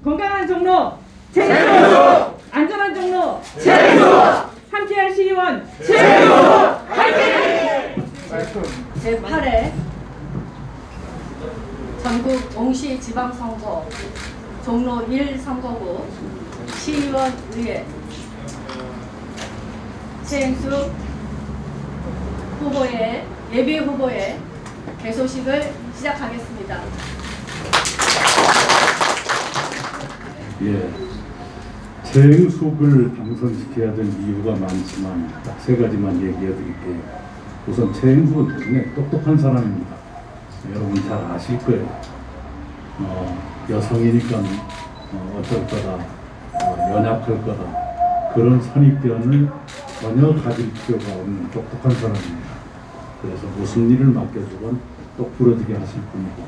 건강한 종로 최민수, 안전한 종로 최민수, 함께할 시의원 최민수, 화이팅! 제8회 전국 동시 지방선거 종로 1, 3거구 시의원 의회 최행수 후보의 예비 후보의 개소식을 시작하겠습니다. 예, 최행숙을 당선시켜야 될 이유가 많지만 딱 세 가지만 얘기해 드릴게요. 우선 최행숙은 굉장히 똑똑한 사람입니다. 여러분 잘 아실 거예요. 여성이니까 어쩔 거다, 연약할 거다, 그런 선입견을 전혀 가질 필요가 없는 똑똑한 사람입니다. 그래서 무슨 일을 맡겨주건 똑부러지게 하실 분이고,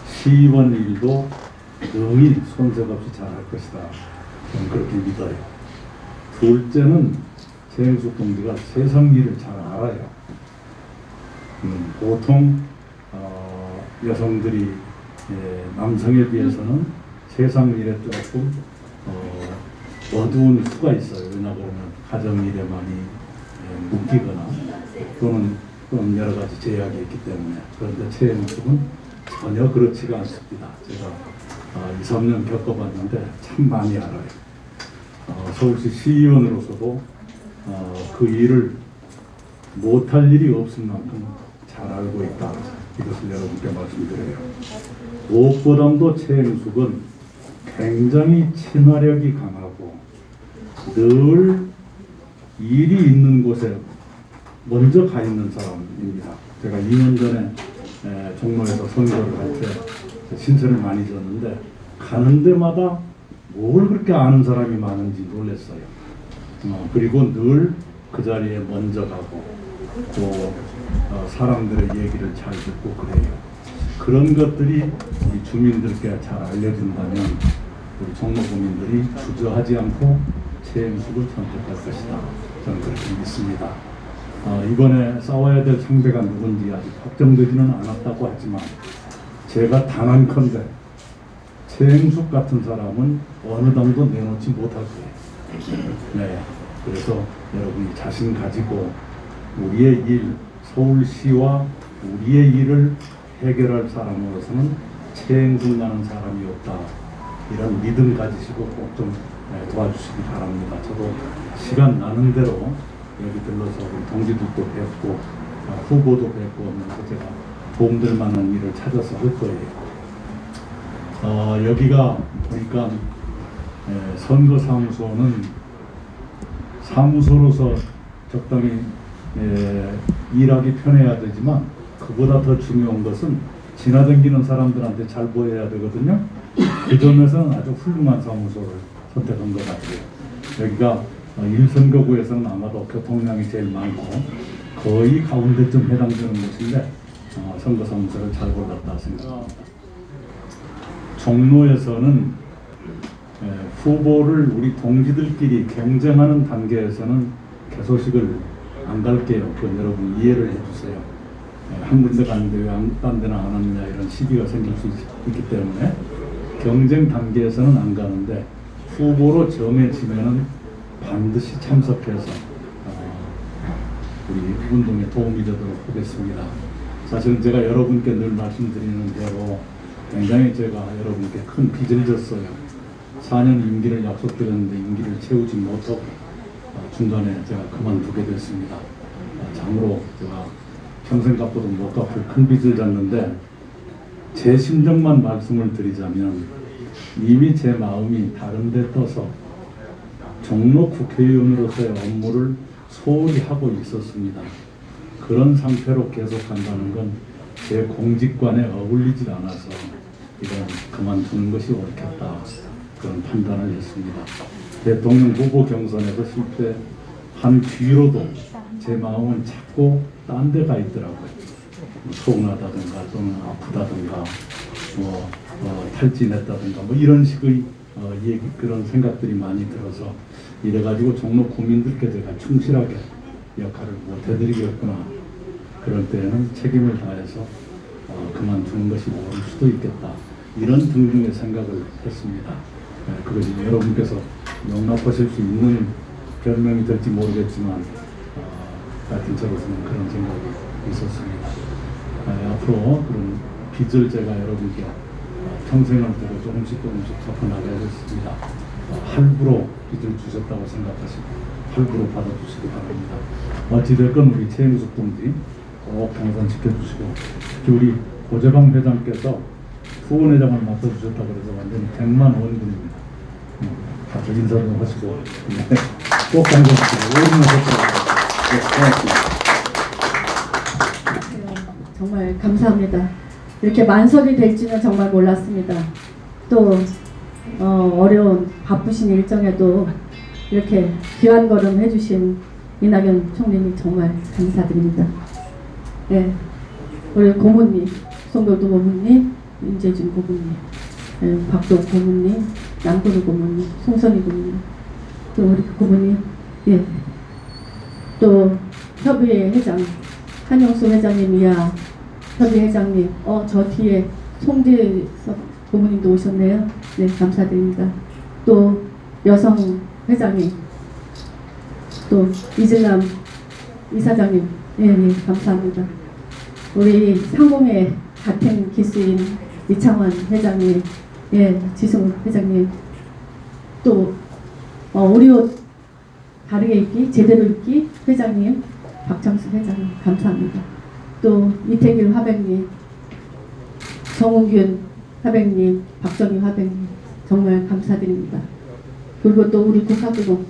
시의원 일도 능히 손색 없이 잘할 것이다. 저는 그렇게 믿어요. 둘째는 최행숙 동지가 세상 일을 잘 알아요. 보통 여성들이 남성에 비해서는 세상 일에 조금 어두운 수가 있어요. 왜냐 그러면 가정일에 많이 묶이거나 또는 여러 가지 제약이 있기 때문에. 그런데 최행숙은 전혀 그렇지가 않습니다. 제가 2, 3년 겪어봤는데 참 많이 알아요. 서울시 시의원으로서도 그 일을 못할 일이 없을 만큼 잘 알고 있다. 이것을 여러분께 말씀드려요. 무엇보다도 최행숙은 굉장히 친화력이 강하고 늘 일이 있는 곳에 먼저 가 있는 사람입니다. 제가 2년 전에 종로에서 선거를 할 때 신세를 많이 졌는데 가는 데마다 뭘 그렇게 아는 사람이 많은지 놀랐어요. 그리고 늘 그 자리에 먼저 가고 또 사람들의 얘기를 잘 듣고 그래요. 그런 것들이 우리 주민들께 잘 알려준다면 우리 종로 구민들이 주저하지 않고 최행숙을 선택할 것이다. 저는 그렇게 믿습니다. 이번에 싸워야 될 상대가 누군지 아직 확정되지는 않았다고 하지만 제가 단언컨대 최행숙 같은 사람은 어느 당도 내놓지 못할 거예요. 네, 그래서 여러분이 자신 가지고 우리의 일, 서울시와 우리의 일을 해결할 사람으로서는 최행숙이라는 사람이 없다. 이런 믿음 가지시고 꼭 좀 도와주시기 바랍니다. 저도 시간 나는 대로 여기 들러서 우리 동지들도 뵙고 후보도 뵙고 하면서 제가 도움될 만한 일을 찾아서 할 거예요. 여기가 보니까 선거사무소는 사무소로서 적당히 일하기 편해야 되지만 그보다 더 중요한 것은 지나다니는 사람들한테 잘 보여야 되거든요. 그 점에서는 아주 훌륭한 사무소를 선택한 것 같아요. 여기가 1선거구에서는 아마도 교통량이 제일 많고 거의 가운데쯤 해당되는 곳인데 선거사무소를 잘 골랐다 생각합니다. 종로에서는 후보를 우리 동지들끼리 경쟁하는 단계에서는 개소식을 안 갈게요. 그건 여러분 이해를 해주세요. 한 군데 갔는데 왜 딴 데는 안 하느냐 이런 시비가 생길 수 있기 때문에 경쟁 단계에서는 안 가는데 후보로 정해지면은 반드시 참석해서 우리 운동에 도움이 되도록 하겠습니다. 사실 제가 여러분께 늘 말씀드리는 대로 굉장히 제가 여러분께 큰 빚을 졌어요. 4년 임기를 약속드렸는데 임기를 채우지 못하고 중간에 제가 그만두게 됐습니다. 참으로 제가 평생 갚아도 못 갚을 큰 빚을 졌는데 제 심정만 말씀을 드리자면 이미 제 마음이 다른 데 떠서 종로 국회의원으로서의 업무를 소홀히 하고 있었습니다. 그런 상태로 계속한다는 건 제 공직관에 어울리지 않아서 이건 그만두는 것이 옳겠다. 그런 판단을 했습니다. 대통령 후보 경선에서 실패한 뒤로도 제 마음은 자꾸 딴 데 가 있더라고요. 서운하다든가 또는 아프다든가 탈진했다든가 이런 식의 그런 생각들이 많이 들어서 이래가지고 종로 국민들께 제가 충실하게 역할을 못 해드리겠구나. 그럴 때는 책임을 다해서 그만두는 것이 옳을 수도 있겠다. 이런 등등의 생각을 했습니다. 그것이 여러분께서 용납하실 수 있는 별명이 될지 모르겠지만 하여튼 저로서는 그런 생각이 있었습니다. 앞으로 그런 빚을 제가 여러분께 평생을 두고 조금씩 갚아나가겠습니다. 할부로 빚을 주셨다고 생각하시고 할부로 받아주시기 바랍니다. 어찌됐건 우리 최영숙 동지 꼭 항상 지켜주시고, 특히 우리 고재방 회장께서 후원회장을 맡아주셨다고 해서 완전히 100만 원분입니다. 다들 인사 좀 하시고 꼭 항상 지켜주시고 고맙습니다. 정말 감사합니다. 이렇게 만석이 될지는 정말 몰랐습니다. 또 어려운 바쁘신 일정에도 이렇게 귀한 걸음 해주신 이낙연 총리님 정말 감사드립니다. 네, 우리 고모님, 송도도 고모님, 윤재준 고모님, 박도 고모님, 남도루 고모님, 송선희 고모님, 또 우리 고모님, 예, 또 협의회 회장 한영수 회장님이야. 협의회 회장님, 저 뒤에 송재석 고모님도 오셨네요. 네, 감사드립니다. 또 여성 회장님, 또 이진남 이사장님, 네, 감사합니다. 우리 상공회 같은 기수인 이창원 회장님, 예, 지승우 회장님, 또 우리 옷 다르게 입기, 제대로 입기 회장님, 박창수 회장님, 감사합니다. 또 이태길 화백님, 정은균 화백님, 박정희 화백님, 정말 감사드립니다. 그리고 또 우리 국가기구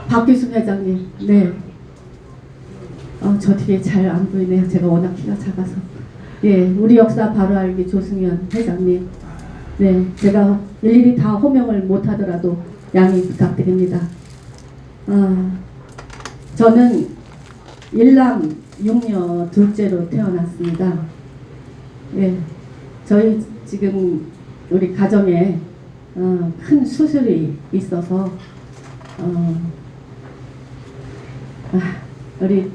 박기순 회장님, 네, 저 뒤에 잘 안 보이네요. 제가 워낙 키가 작아서. 예, 우리 역사 바로 알기 조승현 회장님, 네, 제가 일일이 다 호명을 못하더라도 양해 부탁드립니다. 저는 일남 6녀 둘째로 태어났습니다. 예, 저희 지금 우리 가정에 큰 수술이 있어서 우리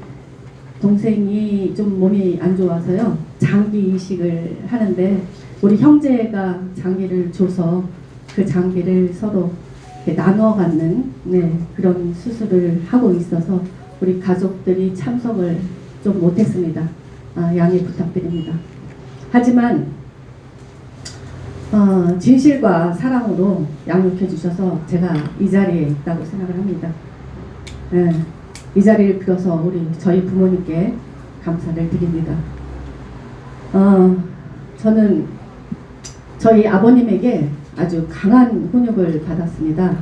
동생이 좀 몸이 안 좋아서요, 장기 이식을 하는데 우리 형제가 장기를 줘서 그 장기를 서로 나눠 갖는, 네, 그런 수술을 하고 있어서 우리 가족들이 참석을 좀 못했습니다. 양해 부탁드립니다. 하지만 진실과 사랑으로 양육해 주셔서 제가 이 자리에 있다고 생각을 합니다. 네, 이 자리를 빌어서 저희 부모님께 감사를 드립니다. 저는 저희 아버님에게 아주 강한 훈육을 받았습니다.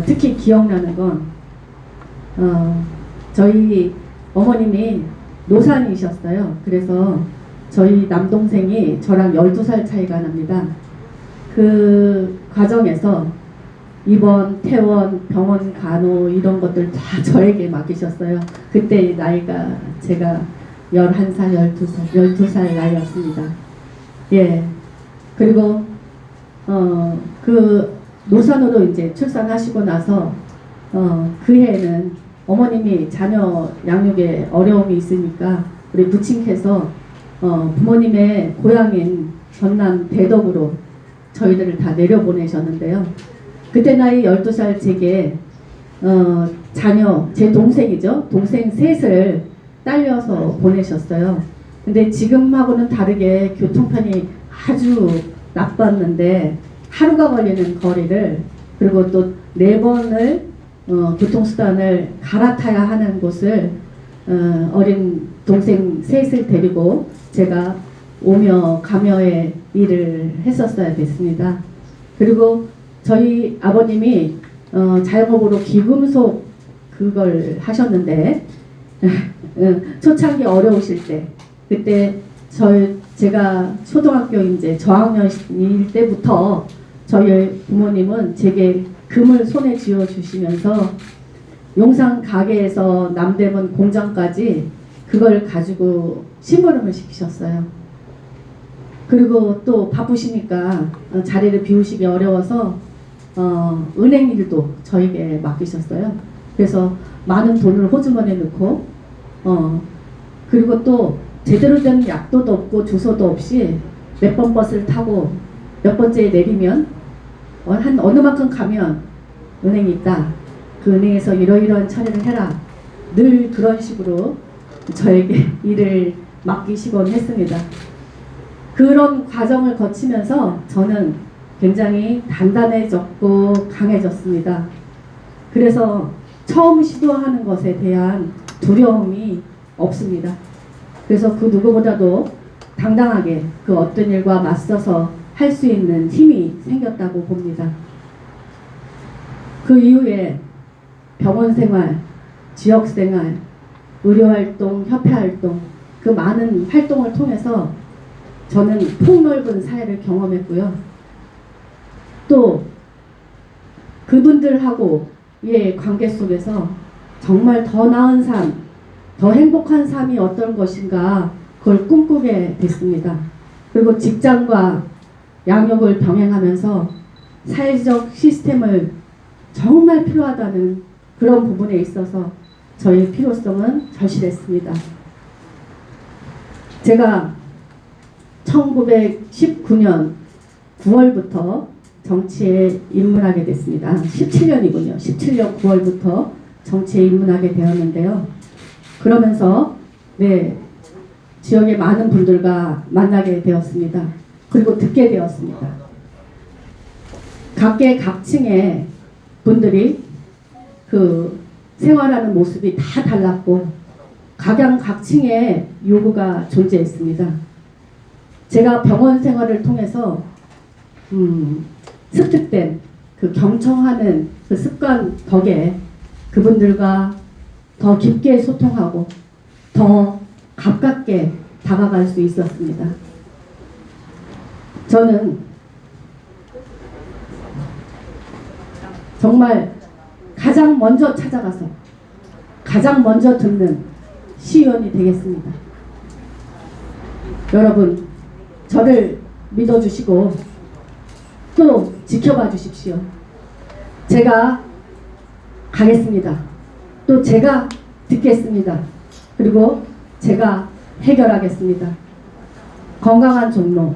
특히 기억나는 건 저희 어머님이 노산이셨어요. 그래서 저희 남동생이 저랑 12살 차이가 납니다. 그 과정에서 입원, 퇴원, 병원 간호 이런 것들 다 저에게 맡기셨어요. 그때 나이가 제가 11살, 12살 나이였습니다. 예. 그리고 그 노산으로 이제 출산하시고 나서 그 해에는 어머님이 자녀 양육에 어려움이 있으니까 우리 부친께서 부모님의 고향인 전남 대덕으로 저희들을 다 내려보내셨는데요. 그때 나이 12살 제게 자녀, 제 동생이죠. 동생 셋을 딸려서 보내셨어요. 근데 지금하고는 다르게 교통편이 아주 나빴는데 하루가 걸리는 거리를, 그리고 또 4번을 교통수단을 갈아타야 하는 곳을 어린 동생 셋을 데리고 제가 오며 가며의 일을 했었어야 됐습니다. 그리고 저희 아버님이 자영업으로 귀금속 그걸 하셨는데 초창기 어려우실 때, 그때 제가 초등학교 이제 저학년일 때부터 저희 부모님은 제게 금을 손에 쥐어 주시면서 용산 가게에서 남대문 공장까지 그걸 가지고 심부름을 시키셨어요. 그리고 또 바쁘시니까 자리를 비우시기 어려워서 은행 일도 저에게 맡기셨어요. 그래서 많은 돈을 호주머니에 넣고 그리고 또 제대로 된 약도도 없고 주소도 없이 몇 번 버스를 타고 몇 번째에 내리면 한 어느 만큼 가면 은행이 있다. 그 은행에서 이러이러한 처리를 해라. 늘 그런 식으로 저에게 일을 맡기시곤 했습니다. 그런 과정을 거치면서 저는 굉장히 단단해졌고 강해졌습니다. 그래서 처음 시도하는 것에 대한 두려움이 없습니다. 그래서 그 누구보다도 당당하게 그 어떤 일과 맞서서 할 수 있는 힘이 생겼다고 봅니다. 그 이후에 병원 생활, 지역 생활, 의료활동, 협회활동 그 많은 활동을 통해서 저는 폭넓은 사회를 경험했고요. 또 그분들하고의 관계 속에서 정말 더 나은 삶, 더 행복한 삶이 어떤 것인가 그걸 꿈꾸게 됐습니다. 그리고 직장과 양육을 병행하면서 사회적 시스템을 정말 필요하다는 그런 부분에 있어서 저의 필요성은 절실했습니다. 제가 1919년 9월부터 정치에 입문하게 됐습니다. 17년이군요. 17년 9월부터 정치에 입문하게 되었는데요. 그러면서 지역의 많은 분들과 만나게 되었습니다. 그리고 듣게 되었습니다. 각계 각층의 분들이 그 생활하는 모습이 다 달랐고 각양각층의 요구가 존재했습니다. 제가 병원 생활을 통해서 습득된 그 경청하는 그 습관 덕에 그분들과 더 깊게 소통하고 더 가깝게 다가갈 수 있었습니다. 저는 정말 가장 먼저 찾아가서 가장 먼저 듣는 시의원이 되겠습니다. 여러분 저를 믿어주시고 또 지켜봐 주십시오. 제가 가겠습니다. 또 제가 듣겠습니다. 그리고 제가 해결하겠습니다. 건강한 종로,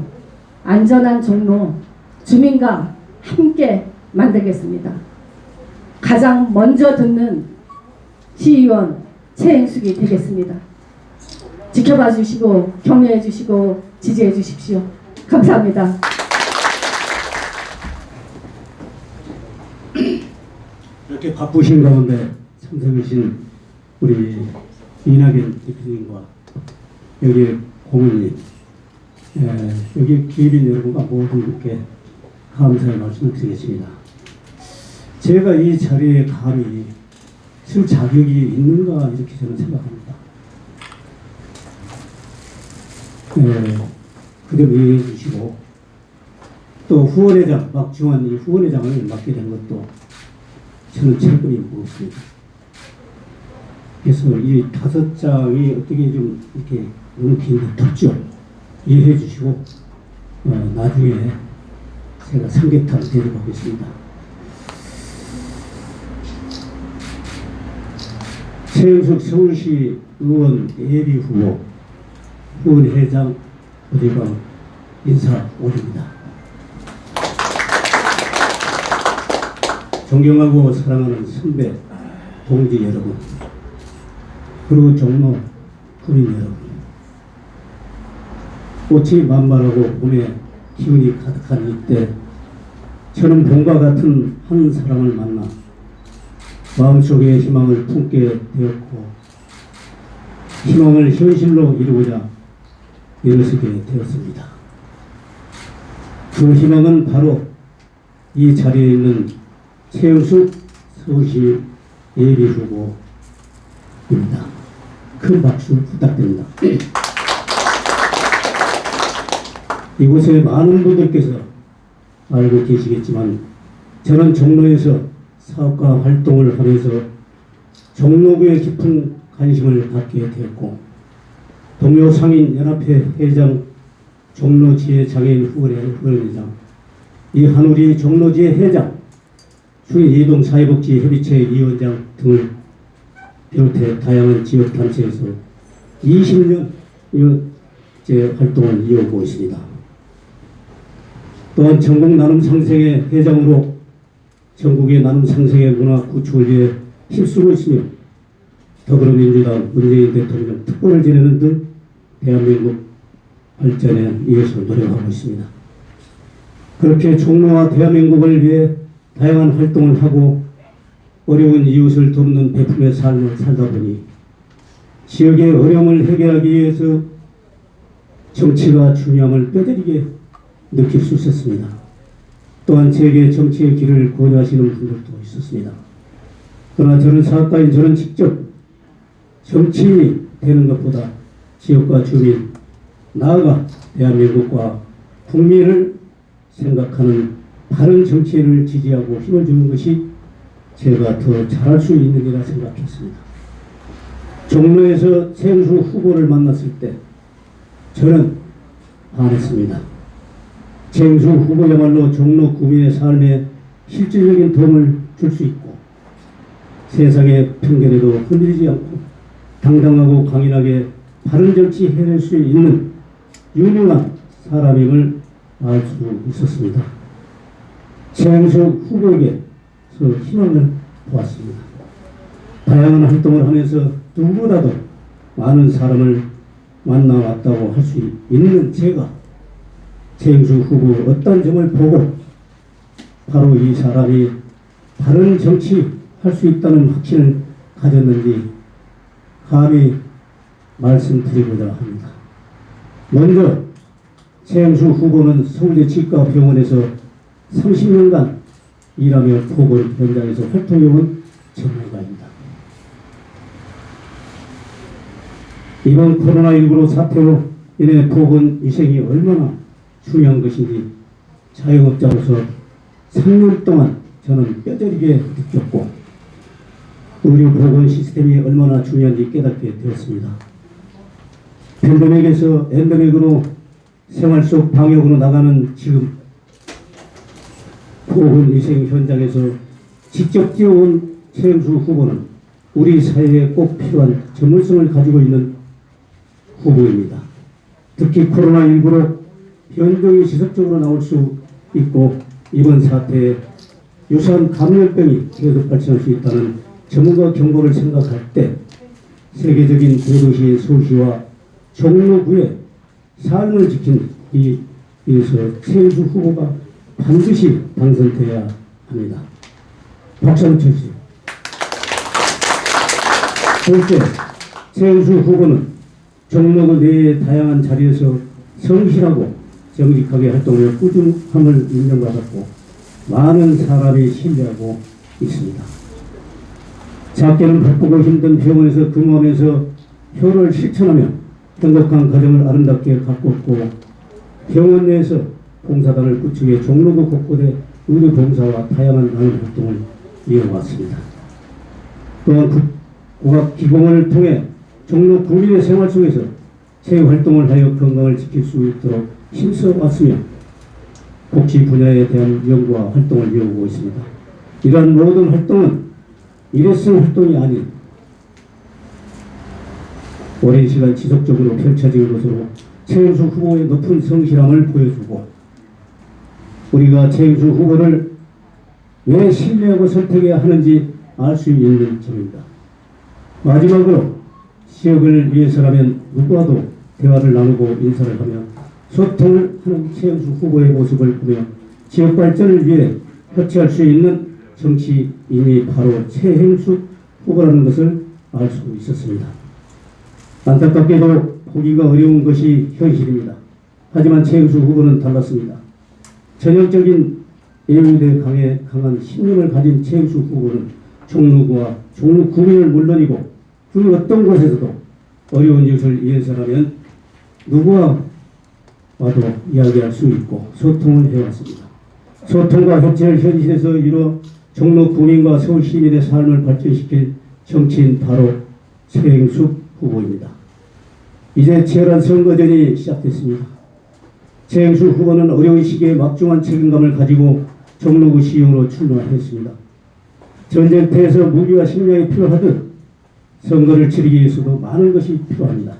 안전한 종로, 주민과 함께 만들겠습니다. 가장 먼저 듣는 시의원 최인숙이 되겠습니다. 지켜봐 주시고 격려해 주시고 지지해 주십시오. 감사합니다. 이렇게 바쁘신 가운데 참석하신 우리 이낙연 대표님과 여기 고문님, 여기 기일인 여러분과 모든 분께 감사의 말씀을 드리겠습니다. 제가 이 자리에 감히 쓸 자격이 있는가 이렇게 저는 생각합니다. 그대로 이해해 주시고 또 후원회장, 막중한 이 후원회장을 맡게 된 것도 저는 최근에 보았습니다. 그래서 이 5장이 어떻게 좀 이렇게 너무 긴데 덥죠. 이해해 주시고 나중에 제가 삼계탕 데리고 가겠습니다. 최영석 서울시 의원 예비 후보 후원회장 어디방 인사 올립니다. 존경하고 사랑하는 선배 동지 여러분, 그리고 종로 구민 여러분, 꽃이 만발하고 봄에 기운이 가득한 이때 저는 봄과 같은 한 사람을 만나 마음속에 희망을 품게 되었고 희망을 현실로 이루고자 일어서게 되었습니다. 그 희망은 바로 이 자리에 있는 최영숙 서울시 예비후보입니다. 큰 박수 부탁드립니다. 이곳에 많은 분들께서 알고 계시겠지만 저는 종로에서 사업가 활동을 하면서 종로구에 깊은 관심을 갖게 되었고 동료 상인연합회 회장, 종로지회 장애인 후원회장, 이 한우리 종로지회 회장, 수의이동 사회복지협의체 위원장 등을 비롯해 다양한 지역단체에서 20년 제 활동을 이어오고 있습니다. 또한 전국 나눔 상생회 회장으로 전국의 나눔 상생회 문화 구축을 위해 힘쓰고 있으며 더불어민주당 문재인 대통령 특보를 지내는 등 대한민국 발전에 위해서 노력하고 있습니다. 그렇게 종로와 대한민국을 위해 다양한 활동을 하고 어려운 이웃을 돕는 베품의 삶을 살다 보니 지역의 어려움을 해결하기 위해서 정치가 중요함을 뼈저리게 느낄 수 있었습니다. 또한 제게 정치의 길을 권유하시는 분들도 있었습니다. 그러나 저는 사업가인 저는 직접 정치인이 되는 것보다 지역과 주민, 나아가 대한민국과 국민을 생각하는 바른 정치인을 지지하고 힘을 주는 것이 제가 더 잘할 수 있는 일이라 생각했습니다. 종로에서 최영수 후보를 만났을 때 저는 반했습니다. 최영수 후보야말로 종로 구민의 삶에 실질적인 도움을 줄 수 있고 세상의 편견에도 흔들리지 않고 당당하고 강인하게 바른 정치 해낼 수 있는 유능한 사람임을 알 수 있었습니다. 최영수 후보에게서 희망을 보았습니다. 다양한 활동을 하면서 누구보다도 많은 사람을 만나왔다고 할 수 있는 제가 최영수 후보 어떤 점을 보고 바로 이 사람이 바른 정치 할 수 있다는 확신을 가졌는지 감히 말씀드리고자 합니다. 먼저 최영수 후보는 서울대 치과병원에서 30년간 일하며 보건 현장에서 활동해온 전문가입니다. 이번 코로나19로 사태로 인해 보건 위생이 얼마나 중요한 것인지 자영업자로서 3년 동안 저는 뼈저리게 느꼈고 의료 보건 시스템이 얼마나 중요한지 깨닫게 되었습니다. 팬데믹에서 엔데믹으로 생활 속 방역으로 나가는 지금 보건위생 현장에서 직접 뛰어온 최영수 후보는 우리 사회에 꼭 필요한 전문성을 가지고 있는 후보입니다. 특히 코로나19로 변종이 지속적으로 나올 수 있고 이번 사태에 유사한 감염병이 계속 발생할 수 있다는 전문가 경고를 생각할 때 세계적인 대도시인 서울시와 종로구의 삶을 지킨 이에서 최영수 후보가 반드시 당선되어야 합니다. 박수 한번 쳐주세요. 둘째, 최영수 후보는 종로구 내의 다양한 자리에서 성실하고 정직하게 활동하며 꾸준함을 인정받았고 많은 사람이 신뢰하고 있습니다. 작게는 바쁘고 힘든 병원에서 근무하면서 효를 실천하며 행복한 가정을 아름답게 가꿨고 병원 내에서 봉사단을 구축해 종로구 곳곳에 의료 봉사와 다양한 나눔 활동을 이어왔습니다. 또한 국악 기공을 통해 종로 구민의 생활 속에서 체육 활동을 하여 건강을 지킬 수 있도록 힘써 왔으며 복지 분야에 대한 연구와 활동을 이어오고 있습니다. 이러한 모든 활동은 일회성 활동이 아닌 오랜 시간 지속적으로 펼쳐진 것으로 최영수 후보의 높은 성실함을 보여주고 우리가 최영수 후보를 왜 신뢰하고 선택해야 하는지 알 수 있는 점입니다. 마지막으로 지역을 위해서라면 누구와도 대화를 나누고 인사를 하며 소통을 하는 최영수 후보의 모습을 보며 지역 발전을 위해 협치할 수 있는 정치인이 바로 최영수 후보라는 것을 알 수 있었습니다. 안타깝게도 보기가 어려운 것이 현실입니다. 하지만 최영수 후보는 달랐습니다. 전형적인 예우대 강한 신념을 가진 최영수 후보는 종로구와 종로 구민을 물론이고 그 어떤 곳에서도 어려운 이웃을 위해서라면 누구와 와도 이야기할 수 있고 소통을 해왔습니다. 소통과 협치를 현실에서 이루어 종로 구민과 서울 시민의 삶을 발전시킬 정치인 바로 최영수 후보입니다. 이제 치열한 선거전이 시작됐습니다. 최영수 후보는 어려운 시기에 막중한 책임감을 가지고 종로구 시의원으로 출마했습니다. 전쟁터에서 무기와 식량이 필요하듯 선거를 치르기 위해서도 많은 것이 필요합니다.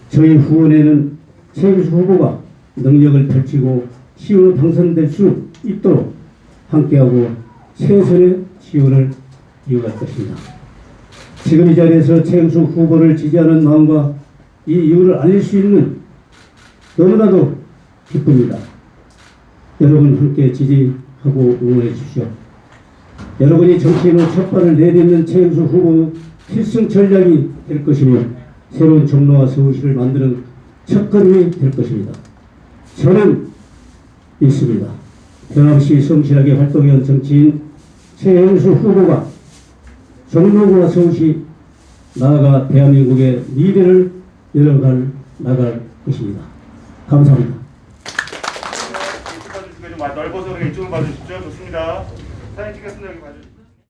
저희 후원에는 최영수 후보가 능력을 펼치고 시의원으로 당선될 수 있도록 함께하고 최선의 지원을 이어갈 것입니다. 지금 이 자리에서 최영수 후보를 지지하는 마음과 이 이유를 알릴 수 있는 너무나도 기쁩니다. 여러분 함께 지지하고 응원해 주십시오. 여러분이 정치인으로 첫 발을 내딛는 최영수 후보 필승 전략이 될 것이며 새로운 종로와 서울시를 만드는 첫걸음이 될 것입니다. 저는 있습니다. 변함없이 성실하게 활동해온 정치인 최영수 후보가 종로구와 서울시 나아가 대한민국의 미래를 열어갈 나갈 것입니다. 감사합니다. 이쪽 봐주시고 좀 넓어서 그렇게 이쪽으로 봐주십시오. 좋습니다. 사진 찍겠습니다. 여기 봐주시고.